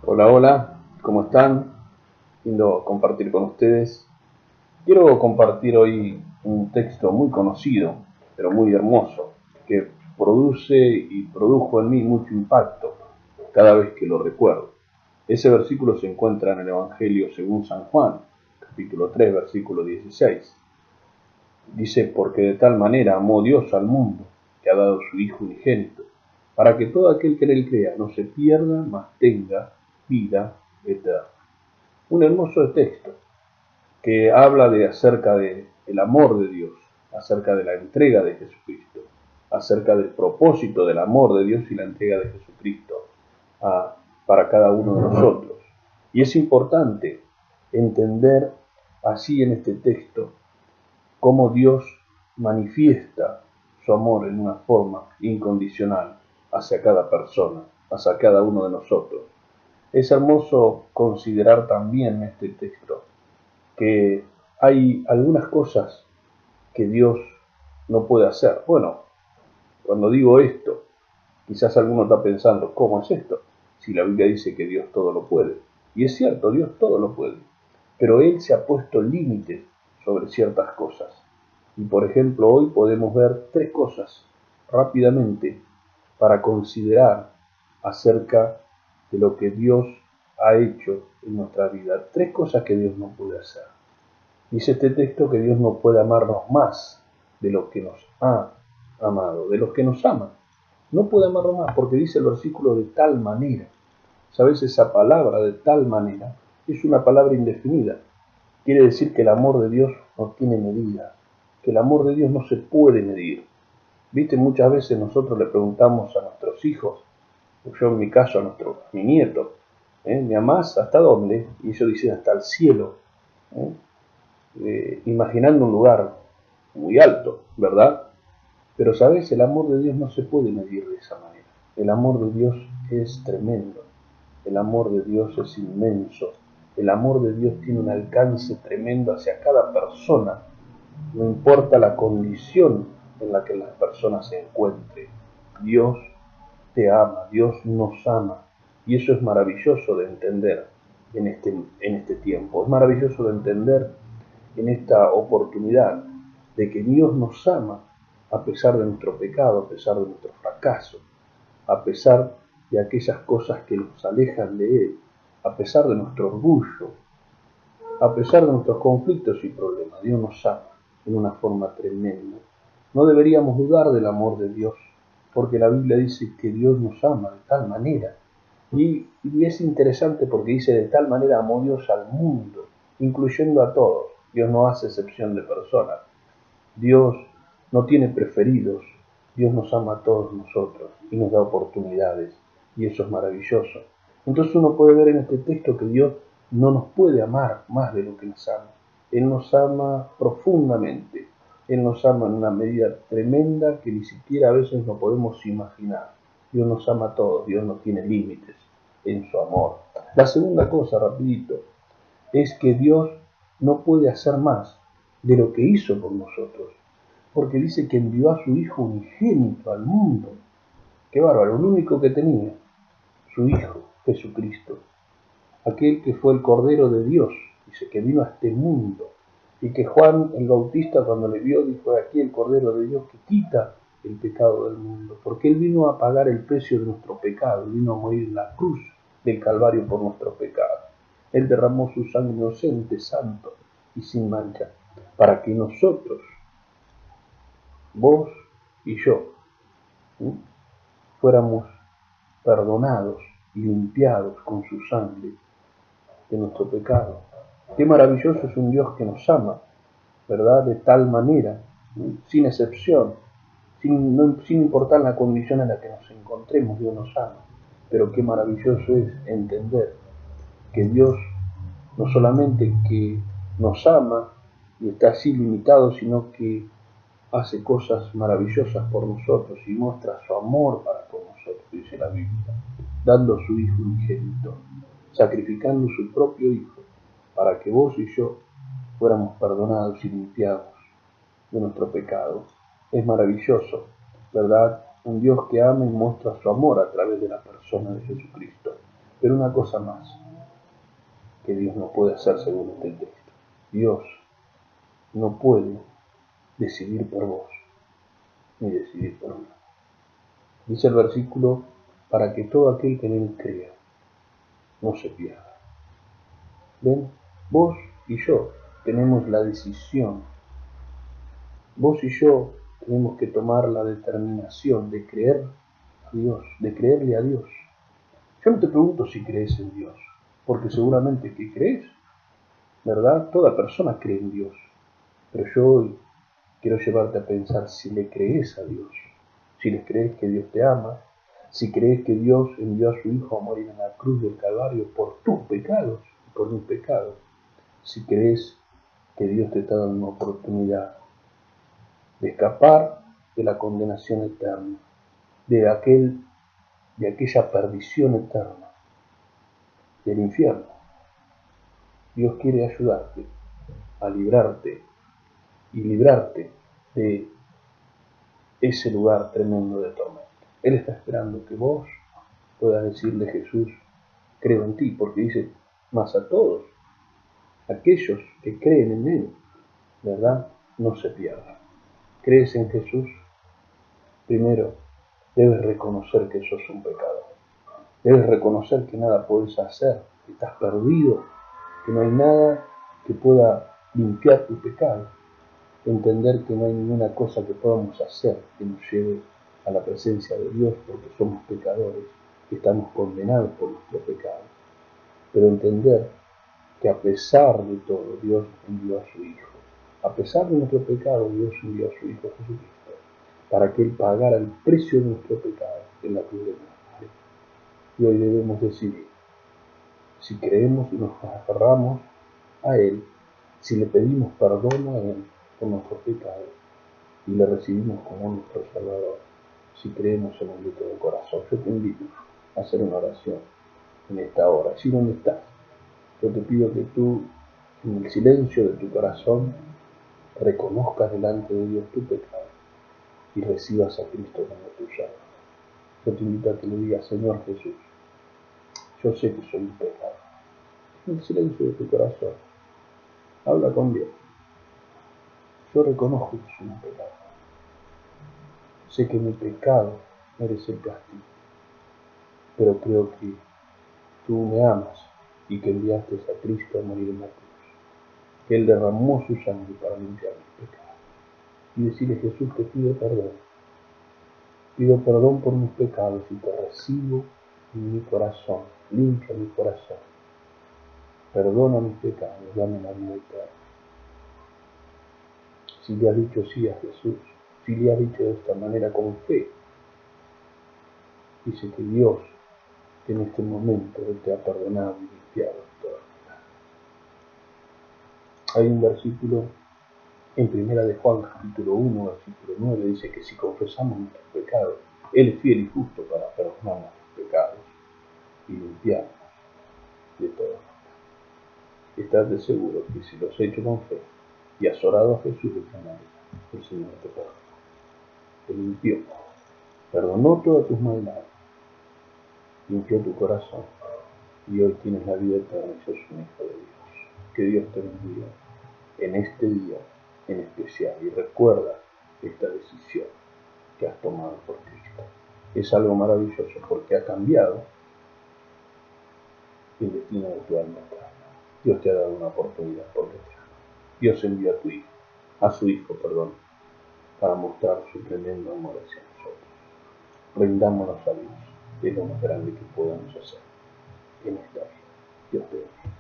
Hola, hola, ¿cómo están? Lindo compartir con ustedes. Quiero compartir hoy un texto muy conocido, pero muy hermoso, que produce y produjo en mí mucho impacto cada vez que lo recuerdo. Ese versículo se encuentra en el Evangelio según San Juan, capítulo 3, versículo 16. Dice, porque de tal manera amó Dios al mundo, que ha dado su Hijo unigénito, para que todo aquel que en él crea no se pierda, mas tenga vida eterna. Un hermoso texto que habla acerca del amor de Dios, acerca de la entrega de Jesucristo, acerca del propósito del amor de Dios y la entrega de Jesucristo para cada uno de nosotros. Y es importante entender así en este texto cómo Dios manifiesta su amor en una forma incondicional hacia cada persona, hacia cada uno de nosotros. Es hermoso considerar también en este texto que hay algunas cosas que Dios no puede hacer. Bueno, cuando digo esto, quizás alguno está pensando, ¿cómo es esto? Si la Biblia dice que Dios todo lo puede. Y es cierto, Dios todo lo puede. Pero Él se ha puesto límites sobre ciertas cosas. Y por ejemplo, hoy podemos ver tres cosas rápidamente para considerar acerca de lo que Dios ha hecho en nuestra vida. Tres cosas que Dios no puede hacer. Dice este texto que Dios no puede amarnos más de lo que nos ha amado, de los que nos aman. No puede amarnos más porque dice el versículo de tal manera. ¿Sabes? Esa palabra de tal manera es una palabra indefinida. Quiere decir que el amor de Dios no tiene medida, que el amor de Dios no se puede medir. Viste, muchas veces nosotros le preguntamos a nuestros hijos, yo en mi caso a mi nieto, ¿me amás hasta dónde? Y ellos dicen hasta el cielo, imaginando un lugar muy alto, ¿verdad? Pero sabes, el amor de Dios no se puede medir de esa manera. El amor de Dios es tremendo, el amor de Dios es inmenso, el amor de Dios tiene un alcance tremendo hacia cada persona, no importa la condición en la que la persona se encuentre. Dios te ama, Dios nos ama, y eso es maravilloso de entender en este tiempo. Es maravilloso de entender en esta oportunidad de que Dios nos ama a pesar de nuestro pecado, a pesar de nuestro fracaso, a pesar de aquellas cosas que nos alejan de Él, a pesar de nuestro orgullo, a pesar de nuestros conflictos y problemas. Dios nos ama en una forma tremenda. No deberíamos dudar del amor de Dios, porque la Biblia dice que Dios nos ama de tal manera. Y es interesante porque dice de tal manera amó Dios al mundo, incluyendo a todos. Dios no hace excepción de personas. Dios no tiene preferidos. Dios nos ama a todos nosotros y nos da oportunidades. Y eso es maravilloso. Entonces uno puede ver en este texto que Dios no nos puede amar más de lo que nos ama. Él nos ama profundamente. Él nos ama en una medida tremenda que ni siquiera a veces no podemos imaginar. Dios nos ama a todos. Dios no tiene límites en su amor. La segunda cosa, rapidito, es que Dios no puede hacer más de lo que hizo por nosotros, porque dice que envió a su Hijo unigénito al mundo. Qué bárbaro, el único que tenía, su Hijo, Jesucristo, aquel que fue el Cordero de Dios, dice que vino a este mundo, y que Juan el Bautista cuando le vio dijo, aquí el Cordero de Dios que quita el pecado del mundo, porque Él vino a pagar el precio de nuestro pecado, vino a morir en la cruz del Calvario por nuestro pecado. Él derramó su sangre inocente, santo y sin mancha, para que nosotros, vos y yo, ¿sí?, fuéramos perdonados y limpiados con su sangre de nuestro pecado. Qué maravilloso es un Dios que nos ama, ¿verdad? De tal manera, ¿sí?, sin excepción, sin importar la condición en la que nos encontremos, Dios nos ama. Pero qué maravilloso es entender que Dios no solamente que nos ama y está así limitado, sino que hace cosas maravillosas por nosotros y muestra su amor para con nosotros, dice la Biblia, dando a su Hijo unigénito, sacrificando su propio Hijo, para que vos y yo fuéramos perdonados y limpiados de nuestro pecado. Es maravilloso, ¿verdad? Un Dios que ama y muestra su amor a través de la persona de Jesucristo. Pero una cosa más que Dios no puede hacer según este texto. Dios no puede decidir por vos, ni decidir por mí. Dice el versículo, para que todo aquel que en él crea no se pierda. ¿Ven? Vos y yo tenemos la decisión. Vos y yo tenemos que tomar la determinación de creer a Dios, de creerle a Dios. Yo no te pregunto si crees en Dios, porque seguramente que crees, ¿verdad? Toda persona cree en Dios. Pero yo hoy quiero llevarte a pensar si le crees a Dios, si le crees que Dios te ama, si crees que Dios envió a su Hijo a morir en la cruz del Calvario por tus pecados y por mis pecados, si crees que Dios te está dando una oportunidad de escapar de la condenación eterna, de aquella perdición eterna, del infierno. Dios quiere ayudarte a librarte y librarte de ese lugar tremendo de tormento. Él está esperando que vos puedas decirle: Jesús, creo en ti, porque dice, más a todos aquellos que creen en Él, ¿verdad? No se pierdan. ¿Crees en Jesús? Primero, debes reconocer que sos un pecador. Debes reconocer que nada puedes hacer, que estás perdido, que no hay nada que pueda limpiar tu pecado. Entender que no hay ninguna cosa que podamos hacer que nos lleve a la presencia de Dios, porque somos pecadores, que estamos condenados por nuestro pecado. Pero entender que a pesar de todo, Dios envió a su Hijo. A pesar de nuestro pecado, Dios envió a su Hijo Jesucristo, para que Él pagara el precio de nuestro pecado en la cruz de Calvario. Y hoy debemos decidir si creemos y nos aferramos a Él, si le pedimos perdón a Él por nuestros pecados y le recibimos como nuestro Salvador, si creemos en Él de todo corazón. Yo te invito a hacer una oración en esta hora. Allí donde estás, yo te pido que tú, en el silencio de tu corazón, reconozcas delante de Dios tu pecado y recibas a Cristo como tu Salvador. Yo te invito a que le digas: Señor Jesús, yo sé que soy un pecador. En el silencio de tu corazón, habla con Dios. Yo reconozco que soy un pecador. Sé que mi pecado merece el castigo, pero creo que tú me amas y que enviaste a Cristo a morir en la cruz, que Él derramó su sangre para limpiar mis pecados. Y decirle: Jesús, te pido perdón por mis pecados y te recibo en mi corazón, limpia mi corazón, perdona mis pecados, dame la vida eterna. Si le has dicho sí a Jesús, si le has dicho de esta manera con fe, dice que Dios en este momento Él te ha perdonado y limpiado todo. Hay un versículo en Primera de Juan, capítulo 1, versículo 9, dice que si confesamos nuestros pecados, Él es fiel y justo para perdonar nuestros pecados y limpiarnos de todo. Estás de seguro que si lo has hecho con fe y has orado a Jesús de esta manera, el Señor te perdona, te limpió, perdonó todas tus maldades, limpió tu corazón y hoy tienes la vida eterna y sos un hijo de Dios. Que Dios te bendiga en este día en especial y recuerda esta decisión que has tomado por Cristo. Es algo maravilloso porque ha cambiado el destino de tu alma eterna. Dios te ha dado una oportunidad porque te ama. Dios envió a su Hijo, para mostrar su tremendo amor hacia nosotros. Rendámonos a Dios, es lo más grande que podemos hacer en esta vida. Dios te bendiga.